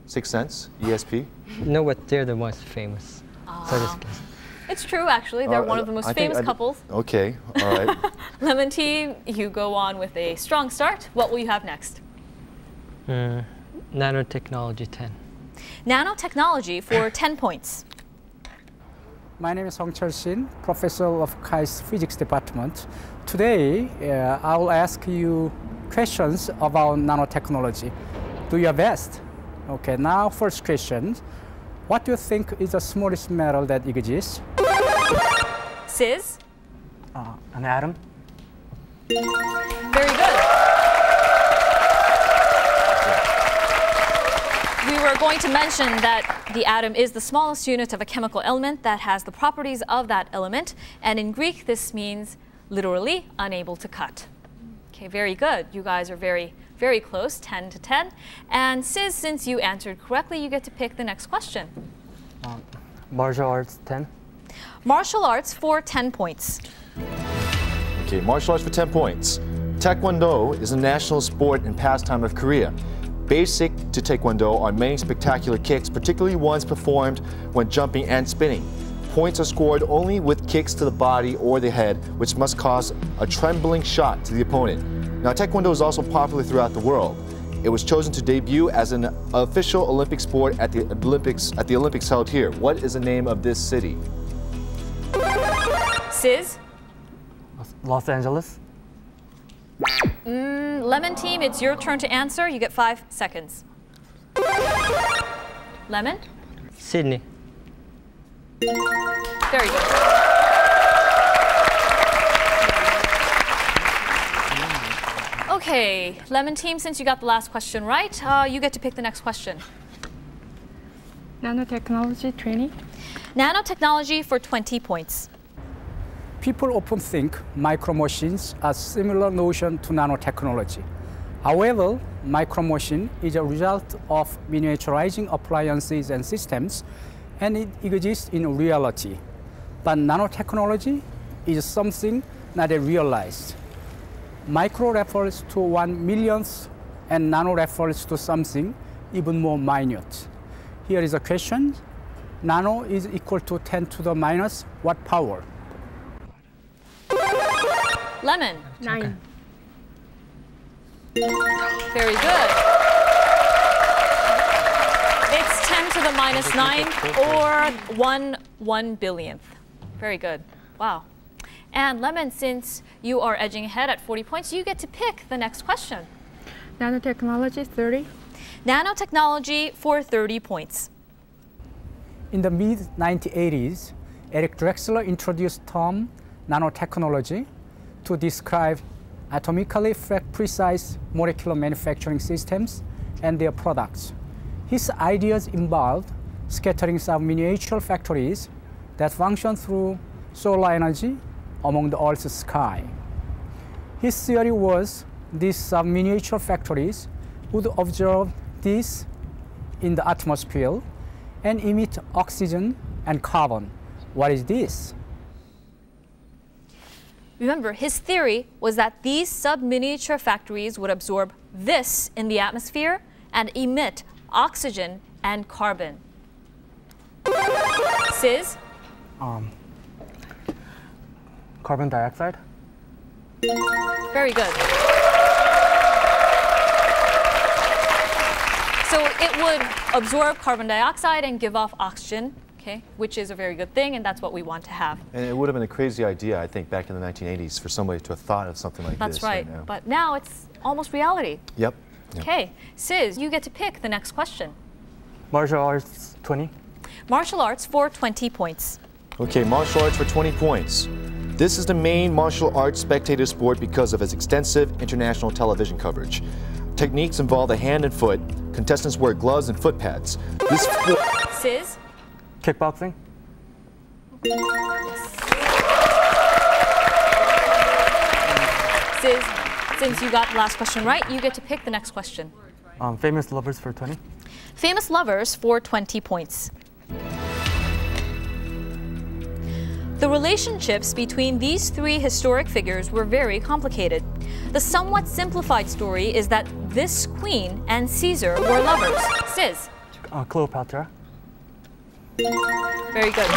[SPEAKER 6] Sixth Sense? ESP?
[SPEAKER 7] No, but they're the most famous. So I just guessed.
[SPEAKER 1] It's true, actually. They're one of the most famous couples.
[SPEAKER 6] Okay, all right.
[SPEAKER 1] Lemon team, you go on with a strong start. What will you have next?
[SPEAKER 7] Nanotechnology 10.
[SPEAKER 1] Nanotechnology for 10 points.
[SPEAKER 8] My name is Hong Chul-shin, professor of KAI's physics department. Today, I will ask you questions about nanotechnology. Do your best. Okay, now first question. What do you think is the smallest metal that exists?
[SPEAKER 1] Sis?
[SPEAKER 4] An atom?
[SPEAKER 1] Very good. We were going to mention that the atom is the smallest unit of a chemical element that has the properties of that element. And in Greek, this means literally unable to cut. Okay, very good. You guys are very close, 10 to 10. And Sis, since you answered correctly, you get to pick the next question.
[SPEAKER 4] Martial arts 10.
[SPEAKER 1] Martial arts for 10 points.
[SPEAKER 6] Okay, martial arts for 10 points. Taekwondo is a national sport and pastime of Korea. Basic to Taekwondo are many spectacular kicks, particularly ones performed when jumping and spinning. Points are scored only with kicks to the body or the head, which must cause a trembling shot to the opponent. Now, Taekwondo is also popular throughout the world. It was chosen to debut as an official Olympic sport at the Olympics held here. What is the name of this city?
[SPEAKER 1] Sis?
[SPEAKER 4] Los Angeles.
[SPEAKER 1] Lemon team, it's your turn to answer. You get 5 seconds. Lemon?
[SPEAKER 7] Sydney.
[SPEAKER 1] Very good. Okay, Lemon team, since you got the last question right, you get to pick the next question.
[SPEAKER 3] nanotechnology 20.
[SPEAKER 1] Nanotechnology for 20 points.
[SPEAKER 8] People often think micro-machines are similar notion to nanotechnology. However, micro-machine is a result of miniaturizing appliances and systems, and it exists in reality. But nanotechnology is something not realized. Micro refers to 1 millionth, and nano refers to something even more minute. Here is a question. Nano is equal to 10 to the minus what power?
[SPEAKER 1] Lemon.
[SPEAKER 5] 9.
[SPEAKER 1] Very good. It's 10 to the minus 9 or 1 billionth. Very good. Wow. And Lemon, since you are edging ahead at 40 points, you get to pick the next question.
[SPEAKER 3] Nanotechnology 30.
[SPEAKER 1] Nanotechnology for 30 points.
[SPEAKER 8] In the mid-1980s, Eric Drexler introduced the term nanotechnology to describe atomically precise molecular manufacturing systems and their products. His ideas involved scattering sub-miniature factories that function through solar energy among the Earth's sky. His theory was these sub-miniature factories would observe this in the atmosphere and emit oxygen and carbon. What is this?
[SPEAKER 1] Remember, his theory was that these sub-miniature factories would absorb this in the atmosphere and emit oxygen and carbon. Sis?
[SPEAKER 4] Carbon dioxide?
[SPEAKER 1] Very good. So it would absorb carbon dioxide and give off oxygen, okay, which is a very good thing, and that's what we want to have.
[SPEAKER 6] And it would have been a crazy idea, I think, back in the 1980s for somebody to have thought of something like
[SPEAKER 1] That's
[SPEAKER 6] this.
[SPEAKER 1] right. But now it's almost reality.
[SPEAKER 6] Yep.
[SPEAKER 1] Okay, Sis, you get to pick the next question.
[SPEAKER 4] Martial arts 20.
[SPEAKER 1] Martial arts for 20 points.
[SPEAKER 6] Okay, martial arts for 20 points. This is the main martial arts spectator sport because of its extensive international television coverage. Techniques involve the hand and foot. Contestants wear gloves and foot pads. This
[SPEAKER 1] Sis?
[SPEAKER 4] Kickboxing?
[SPEAKER 1] Sis, since you got the last question right, you get to pick the next question.
[SPEAKER 4] Famous lovers for 20.
[SPEAKER 1] Famous lovers for 20 points. The relationships between these three historic figures were very complicated. The somewhat simplified story is that this queen and Caesar were lovers. Sis?
[SPEAKER 4] Cleopatra.
[SPEAKER 1] Very good.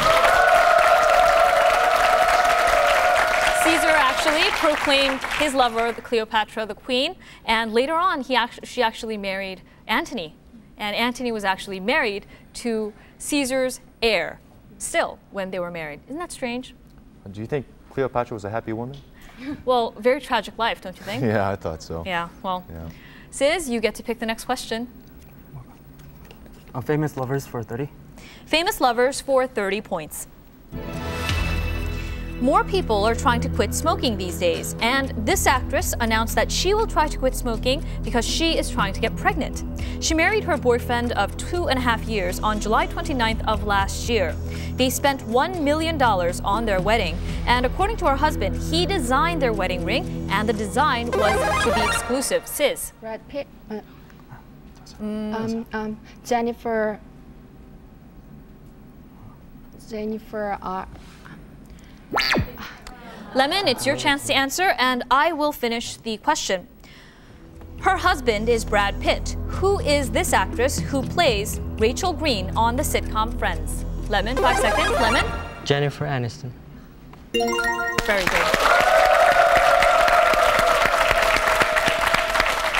[SPEAKER 1] Caesar actually proclaimed his lover, the Cleopatra, the queen, and later on she actually married Antony. And Antony was actually married to Caesar's heir, still, when they were married. Isn't that strange?
[SPEAKER 6] Do you think Cleopatra was a happy woman?
[SPEAKER 1] Well, very tragic life, don't you think?
[SPEAKER 6] Yeah, I thought so.
[SPEAKER 1] Yeah, well.
[SPEAKER 6] Yeah.
[SPEAKER 1] Sis, you get to pick the next question.
[SPEAKER 4] Famous lovers for 30.
[SPEAKER 1] Famous lovers for 30 points. More people are trying to quit smoking these days, and this actress announced that she will try to quit smoking because she is trying to get pregnant. She married her boyfriend of 2.5 years on July 29th of last year. They spent $1 million on their wedding, and according to her husband, he designed their wedding ring, and the design was to be exclusive. Sis?
[SPEAKER 5] Brad Pitt. Jennifer.
[SPEAKER 1] Lemon, it's your chance to answer, and I will finish the question. Her husband is Brad Pitt. Who is this actress who plays Rachel Green on the sitcom Friends? Lemon, 5 seconds. Lemon?
[SPEAKER 7] Jennifer Aniston.
[SPEAKER 1] Very good.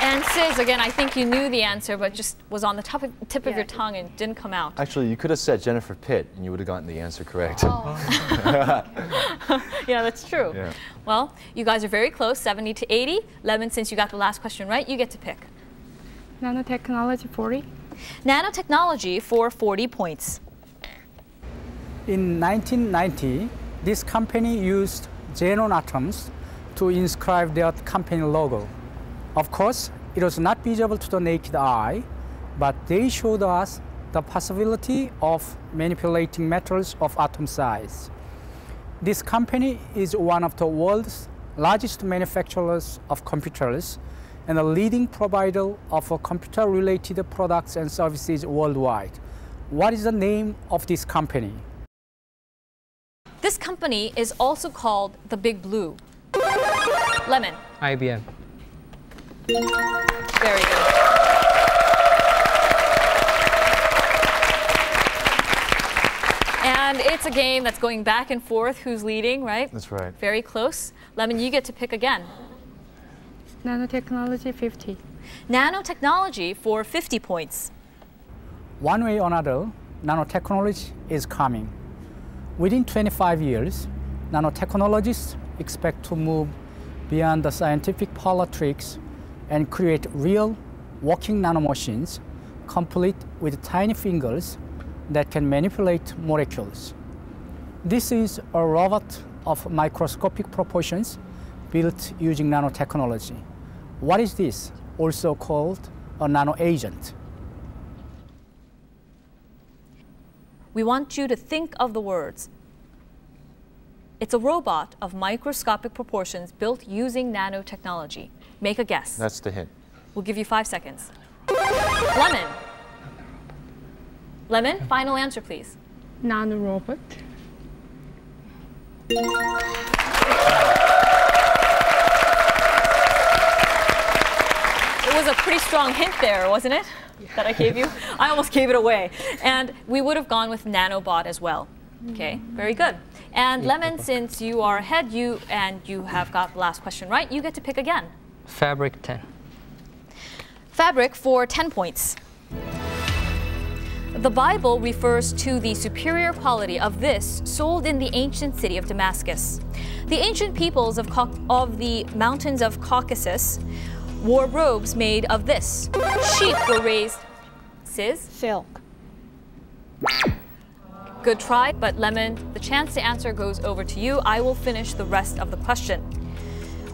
[SPEAKER 1] And Sis, again, I think you knew the answer, but just was on the tip of your tongue and didn't come out.
[SPEAKER 6] Actually, you could have said Jennifer Pitt, and you would have gotten the answer correct.
[SPEAKER 1] Oh. Yeah, that's true.
[SPEAKER 6] Yeah.
[SPEAKER 1] Well, you guys are very close, 70 to 80. Lemon, since you got the last question right, you get to pick.
[SPEAKER 3] Nanotechnology 40.
[SPEAKER 1] Nanotechnology for 40 points.
[SPEAKER 8] In 1990, this company used xenon atoms to inscribe their company logo. Of course, it was not visible to the naked eye, but they showed us the possibility of manipulating metals of atom size. This company is one of the world's largest manufacturers of computers and a leading provider of computer-related products and services worldwide. What is the name of this company?
[SPEAKER 1] This company is also called the Big Blue. Lemon.
[SPEAKER 7] IBM.
[SPEAKER 1] Very good. And it's a game that's going back and forth. Who's leading, right?
[SPEAKER 6] That's right.
[SPEAKER 1] Very close. Lemon, you get to pick again.
[SPEAKER 3] Nanotechnology 50.
[SPEAKER 1] Nanotechnology for 50 points.
[SPEAKER 8] One way or another, nanotechnology is coming. Within 25 years, nanotechnologists expect to move beyond the scientific parlor tricks and create real working nanomachines, complete with tiny fingers that can manipulate molecules. This is a robot of microscopic proportions built using nanotechnology. What is this? Also called a nano agent.
[SPEAKER 1] We want you to think of the words. It's a robot of microscopic proportions built using nanotechnology. Make a guess.
[SPEAKER 6] That's the hint.
[SPEAKER 1] We'll give you 5 seconds. Lemon. Lemon, final answer, please.
[SPEAKER 3] Nanorobot.
[SPEAKER 1] It was a pretty strong hint there, wasn't it? That I gave you? I almost gave it away. And we would have gone with nanobot as well. Okay, very good. And Lemon, since you are ahead, you have got the last question right, you get to pick again.
[SPEAKER 7] Fabric 10.
[SPEAKER 1] Fabric for 10 points. The Bible refers to the superior quality of this sold in the ancient city of Damascus. The ancient peoples of the mountains of Caucasus wore robes made of this. Sheep were raised. Sis?
[SPEAKER 3] Silk.
[SPEAKER 1] Good try, but Lemon, the chance to answer goes over to you. I will finish the rest of the question.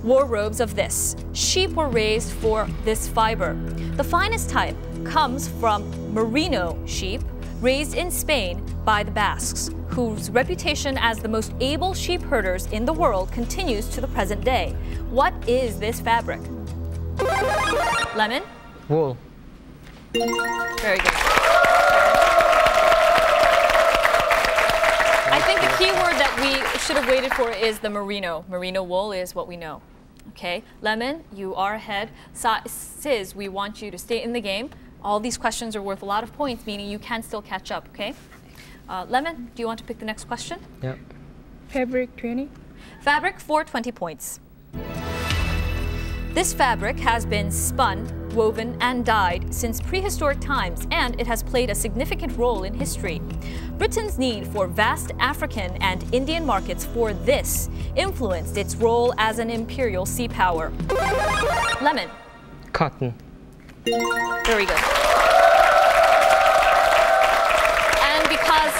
[SPEAKER 1] Wore robes of this. Sheep were raised for this fiber. The finest type comes from merino sheep, raised in Spain by the Basques, whose reputation as the most able sheep herders in the world continues to the present day. What is this fabric? Lemon?
[SPEAKER 7] Wool.
[SPEAKER 1] Very good. I think the key word that we should have waited for is the merino. Merino wool is what we know. Okay, Lemon, you are ahead. Sis, we want you to stay in the game. All these questions are worth a lot of points, meaning you can still catch up, okay? Lemon, do you want to pick the next question?
[SPEAKER 7] Yep.
[SPEAKER 3] Fabric 20.
[SPEAKER 1] Fabric for 20 points. This fabric has been spun, woven, and dyed since prehistoric times, and it has played a significant role in history. Britain's need for vast African and Indian markets for this influenced its role as an imperial sea power. Lemon.
[SPEAKER 7] Cotton.
[SPEAKER 1] Very good. And because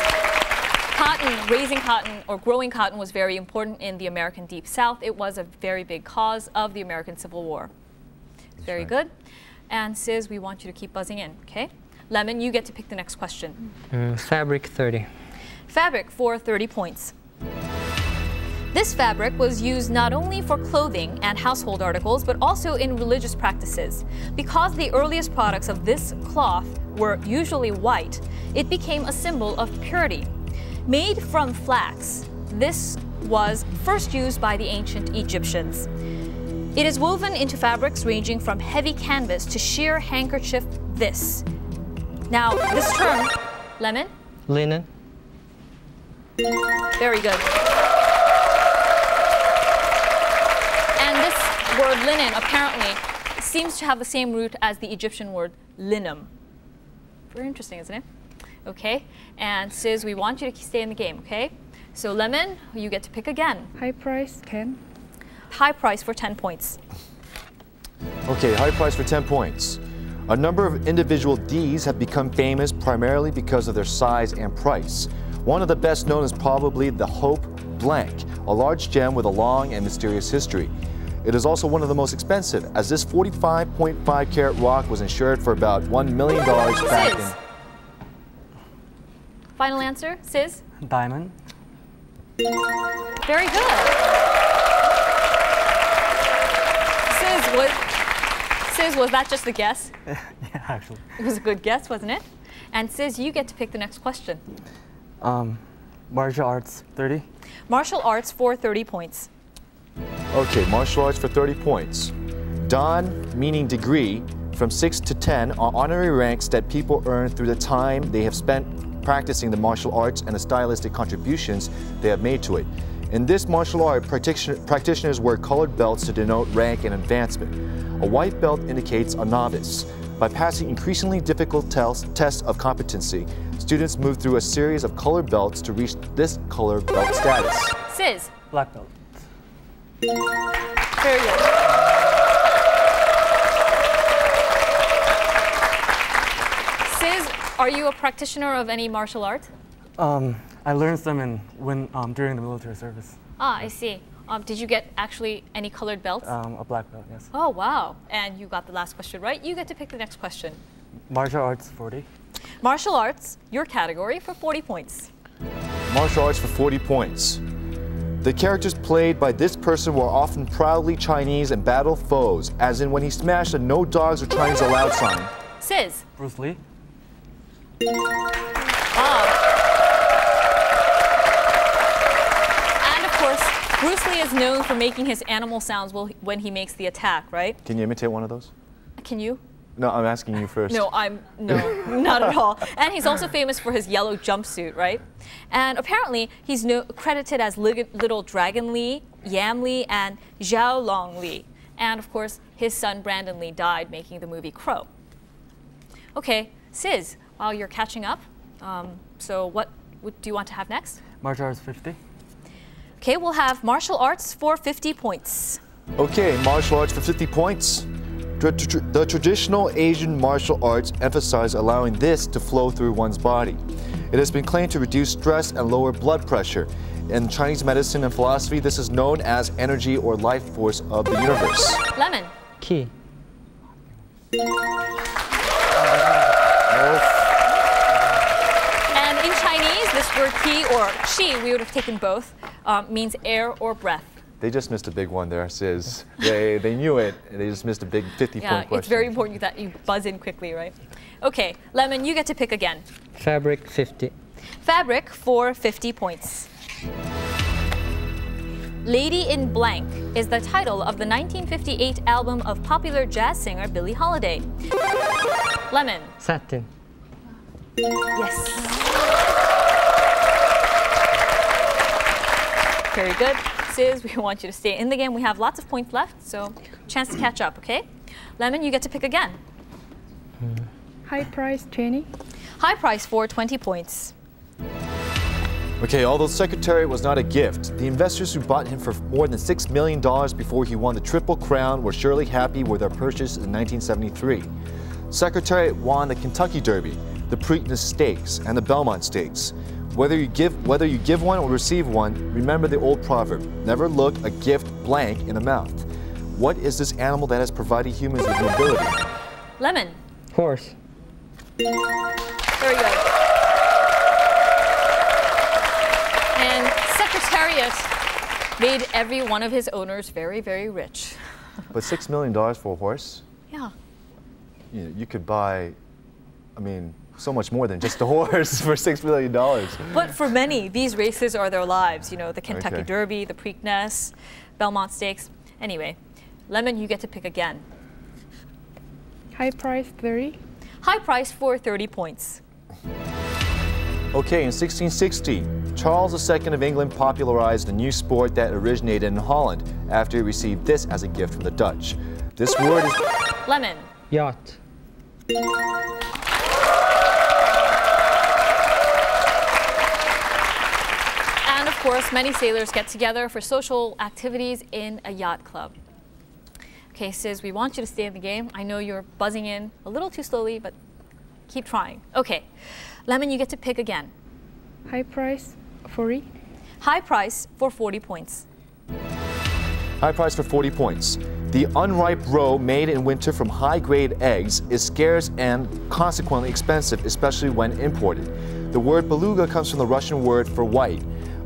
[SPEAKER 1] raising cotton or growing cotton was very important in the American Deep South, it was a very big cause of the American Civil War. Very good. And Sis, we want you to keep buzzing in, okay? Lemon, you get to pick the next question.
[SPEAKER 7] Fabric 30.
[SPEAKER 1] Fabric for 30 points. This fabric was used not only for clothing and household articles, but also in religious practices. Because the earliest products of this cloth were usually white, it became a symbol of purity. Made from flax, this was first used by the ancient Egyptians. It is woven into fabrics ranging from heavy canvas to sheer handkerchief this. Now, this term, Lemon?
[SPEAKER 7] Linen.
[SPEAKER 1] Very good. And this word linen apparently seems to have the same root as the Egyptian word linum. Very interesting, isn't it? Okay, and Sis, we want you to stay in the game, okay? So Lemon, you get to pick again.
[SPEAKER 3] High price 10.
[SPEAKER 1] High price for 10 points.
[SPEAKER 6] Okay, high price for 10 points. A number of individual Ds have become famous primarily because of their size and price. One of the best known is probably the Hope Blank, a large gem with a long and mysterious history. It is also one of the most expensive, as this 45.5 carat rock was insured for about $1 million back in...
[SPEAKER 1] Final answer, Sis?
[SPEAKER 4] Diamond.
[SPEAKER 1] Very good. Sis, was that just a guess?
[SPEAKER 4] Yeah, actually.
[SPEAKER 1] It was a good guess, wasn't it? And Sis, you get to pick the next question.
[SPEAKER 4] Martial arts 30.
[SPEAKER 1] Martial arts for 30 points.
[SPEAKER 6] Okay, martial arts for 30 points. Dan, meaning degree, from 6 to 10 are honorary ranks that people earn through the time they have spent practicing the martial arts and the stylistic contributions they have made to it. In this martial art, practitioners wear colored belts to denote rank and advancement. A white belt indicates a novice. By passing increasingly difficult tests of competency, students move through a series of colored belts to reach this color belt status.
[SPEAKER 1] Sis.
[SPEAKER 4] Black belt.
[SPEAKER 1] Very good. Sis, are you a practitioner of any martial art?
[SPEAKER 4] I learned some during the military service.
[SPEAKER 1] Ah, I see. Did you get actually any colored belts?
[SPEAKER 4] A black belt, yes.
[SPEAKER 1] Oh, wow. And you got the last question right. You get to pick the next question.
[SPEAKER 4] Martial arts, 40.
[SPEAKER 1] Martial arts, your category, for 40 points.
[SPEAKER 6] Martial arts for 40 points. The characters played by this person were often proudly Chinese and battled foes, as in when he smashed a no dogs or Chinese allowed sign.
[SPEAKER 1] Sis.
[SPEAKER 4] Bruce Lee.
[SPEAKER 1] And of course, Bruce Lee is known for making his animal sounds when he makes the attack, right?
[SPEAKER 6] Can you imitate one of those?
[SPEAKER 1] Can you?
[SPEAKER 6] No, I'm asking you first.
[SPEAKER 1] No, not at all. And he's also famous for his yellow jumpsuit, right? And apparently, he's credited as Little Dragon Lee, Yam Lee, and Zhao Long Lee. And of course, his son Brandon Lee died making the movie Crow. Okay, Sis, while you're catching up, so what do you want to have next?
[SPEAKER 4] Martial arts, 50.
[SPEAKER 1] Okay, we'll have martial arts for 50 points.
[SPEAKER 6] Okay, martial arts for 50 points. The traditional Asian martial arts emphasize allowing this to flow through one's body. It has been claimed to reduce stress and lower blood pressure. In Chinese medicine and philosophy, this is known as energy or life force of the universe.
[SPEAKER 1] Lemon.
[SPEAKER 7] Key.
[SPEAKER 1] And in Chinese, this word qi or qi, we would have taken both, means air or breath.
[SPEAKER 6] They just missed a big one there, Sis. They knew it, and they just missed a big 50-point question.
[SPEAKER 1] It's very important that you buzz in quickly, right? Okay, Lemon, you get to pick again.
[SPEAKER 7] Fabric, 50.
[SPEAKER 1] Fabric for 50 points. Lady in Blank is the title of the 1958 album of popular jazz singer Billie Holiday. Lemon.
[SPEAKER 7] Satin.
[SPEAKER 1] Yes. Very good. Sis, we want you to stay in the game. We have lots of points left, so chance to catch up, okay? Lemon, you get to pick again.
[SPEAKER 9] High price, 20.
[SPEAKER 1] High price for 20 points.
[SPEAKER 6] Okay, although Secretary was not a gift, the investors who bought him for more than $6 million before he won the Triple Crown were surely happy with their purchase in 1973. Secretary won the Kentucky Derby, the Preakness Stakes, and the Belmont Stakes. Whether you give one or receive one, remember the old proverb, never look a gift blank in the mouth. What is this animal that has provided humans with mobility?
[SPEAKER 1] Lemon.
[SPEAKER 7] Horse.
[SPEAKER 1] Very good. And Secretariat made every one of his owners very, very rich.
[SPEAKER 6] But $6 million for a horse?
[SPEAKER 1] Yeah.
[SPEAKER 6] You could buy, so much more than just a horse for $6 million.
[SPEAKER 1] But for many, these races are their lives. You know, the Kentucky Derby, the Preakness, Belmont Stakes. Anyway, Lemon, you get to pick again.
[SPEAKER 9] High price, 30.
[SPEAKER 1] High price for 30 points.
[SPEAKER 6] Okay, in 1660, Charles II of England popularized a new sport that originated in Holland after he received this as a gift from the Dutch. This word is...
[SPEAKER 1] Lemon.
[SPEAKER 7] Yacht.
[SPEAKER 1] And of course, many sailors get together for social activities in a yacht club. Okay, Sis, we want you to stay in the game. I know you're buzzing in a little too slowly, but keep trying. Okay, Lemon, you get to pick again.
[SPEAKER 9] High price, 40.
[SPEAKER 1] High price for 40 points.
[SPEAKER 6] High price for 40 points. The unripe roe made in winter from high-grade eggs is scarce and consequently expensive, especially when imported. The word beluga comes from the Russian word for white.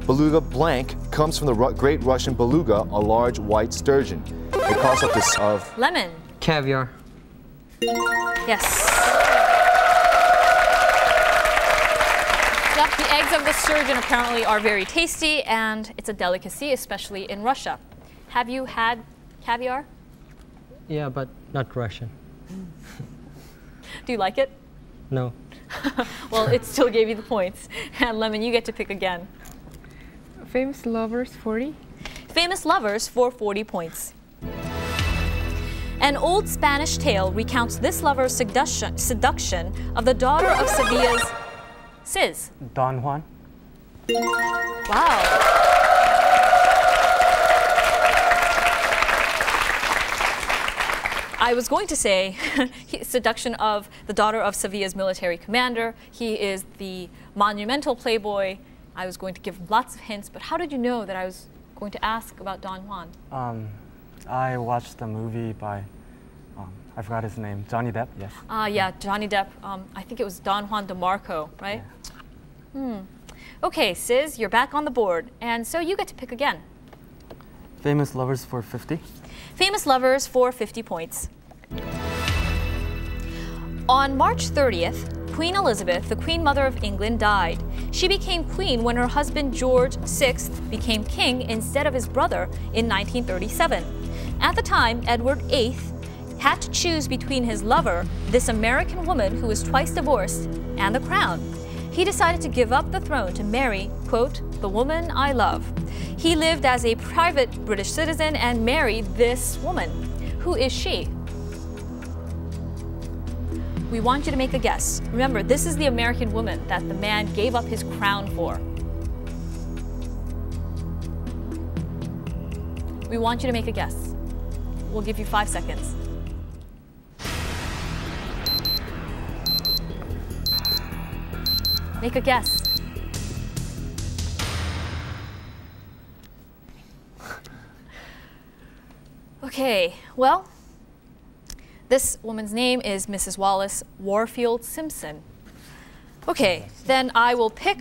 [SPEAKER 6] Beluga blank comes from the Great Russian beluga, a large white sturgeon. It costs up to of...
[SPEAKER 1] Lemon.
[SPEAKER 7] Caviar.
[SPEAKER 1] Yes. Yep, the eggs of the sturgeon apparently are very tasty, and it's a delicacy, especially in Russia. Have you had caviar?
[SPEAKER 7] Yeah, but not Russian.
[SPEAKER 1] Do you like it?
[SPEAKER 7] No.
[SPEAKER 1] Well, it still gave you the points. And Lemon, you get to pick again.
[SPEAKER 9] Famous Lovers 40.
[SPEAKER 1] Famous Lovers for 40 points. An old Spanish tale recounts this lover's seduction of the daughter of Sevilla's Sis.
[SPEAKER 4] Don Juan.
[SPEAKER 1] Wow. I was going to say seduction of the daughter of Sevilla's military commander. He is the monumental playboy. I was going to give lots of hints, but how did you know that I was going to ask about Don Juan?
[SPEAKER 4] I watched the movie by, I forgot his name, Johnny Depp, yes.
[SPEAKER 1] Yeah, Johnny Depp. I think it was Don Juan DeMarco, right? Yeah. Okay, Sis, you're back on the board, and so you get to pick again.
[SPEAKER 4] Famous Lovers for 50.
[SPEAKER 1] Famous Lovers for 50 points. On March 30th, Queen Elizabeth, the Queen Mother of England, died. She became queen when her husband George VI became king instead of his brother in 1937. At the time, Edward VIII had to choose between his lover, this American woman who was twice divorced, and the crown. He decided to give up the throne to marry, quote, the woman I love. He lived as a private British citizen and married this woman. Who is she? We want you to make a guess. Remember, this is the American woman that the man gave up his crown for. We want you to make a guess. We'll give you 5 seconds. Make a guess. Okay, well, this woman's name is Mrs. Wallace Warfield Simpson. Okay, then I will pick.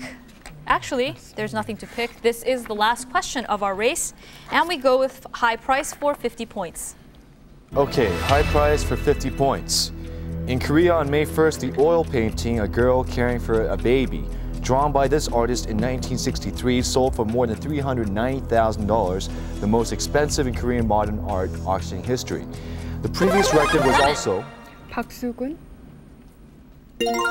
[SPEAKER 1] Actually, there's nothing to pick. This is the last question of our race, and we go with high price for 50 points.
[SPEAKER 6] Okay, high price for 50 points. In Korea on May 1st, the oil painting, A Girl Caring for a Baby, drawn by this artist in 1963, sold for more than $390,000, the most expensive in Korean modern art auction history. The previous record was also
[SPEAKER 9] Park Soo-gun.
[SPEAKER 1] Very good.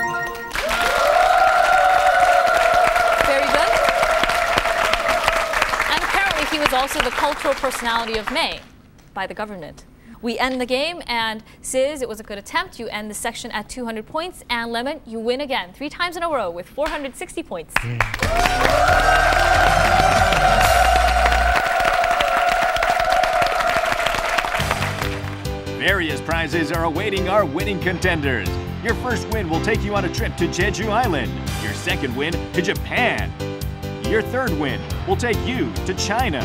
[SPEAKER 1] And apparently he was also the cultural personality of May by the government. We end the game, and Sis, it was a good attempt. You end the section at 200 points, and Lemon, you win again, 3 times in a row with 460 points.
[SPEAKER 10] Various prizes are awaiting our winning contenders. Your first win will take you on a trip to Jeju Island. Your second win to Japan. Your third win will take you to China.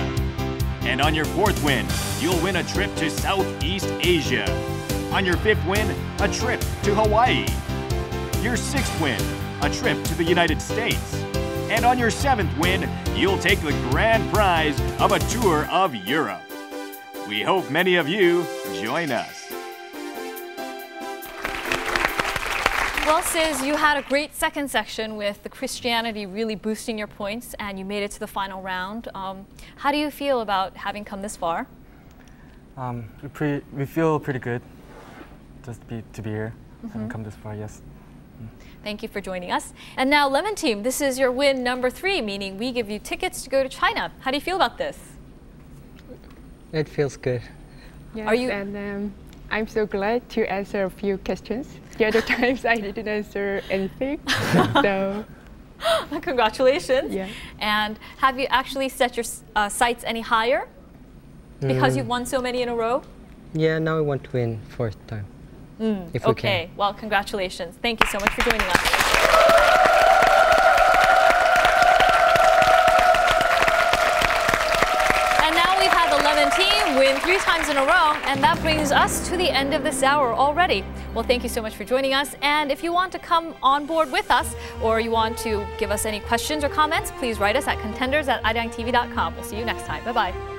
[SPEAKER 10] And on your fourth win, you'll win a trip to Southeast Asia. On your fifth win, a trip to Hawaii. Your sixth win, a trip to the United States. And on your seventh win, you'll take the grand prize of a tour of Europe. We hope many of you join us.
[SPEAKER 1] Well, Sis, you had a great second section with the Christianity really boosting your points, and you made it to the final round. How do you feel about having come this far?
[SPEAKER 4] We feel pretty good just to be here and come this far, yes.
[SPEAKER 1] Thank you for joining us. And now, Lemon Team, this is your win number 3, meaning we give you tickets to go to China. How do you feel about this?
[SPEAKER 7] It feels good.
[SPEAKER 9] Yes,
[SPEAKER 1] Are you-
[SPEAKER 9] and I'm so glad to answer a few questions. The other times I didn't answer anything. So
[SPEAKER 1] Congratulations.
[SPEAKER 9] Yeah.
[SPEAKER 1] And have you actually set your sights any higher? Because you've won so many in a row?
[SPEAKER 7] Yeah, now we want to win 4th time. If we
[SPEAKER 1] Okay,
[SPEAKER 7] can.
[SPEAKER 1] well, congratulations. Thank you so much for joining us. And now we've had the Lemon Team win 3 times in a row, and that brings us to the end of this hour already. Well, thank you so much for joining us, and if you want to come on board with us, or you want to give us any questions or comments, please write us at contenders@arirangtv.com. We'll see you next time. Bye-bye.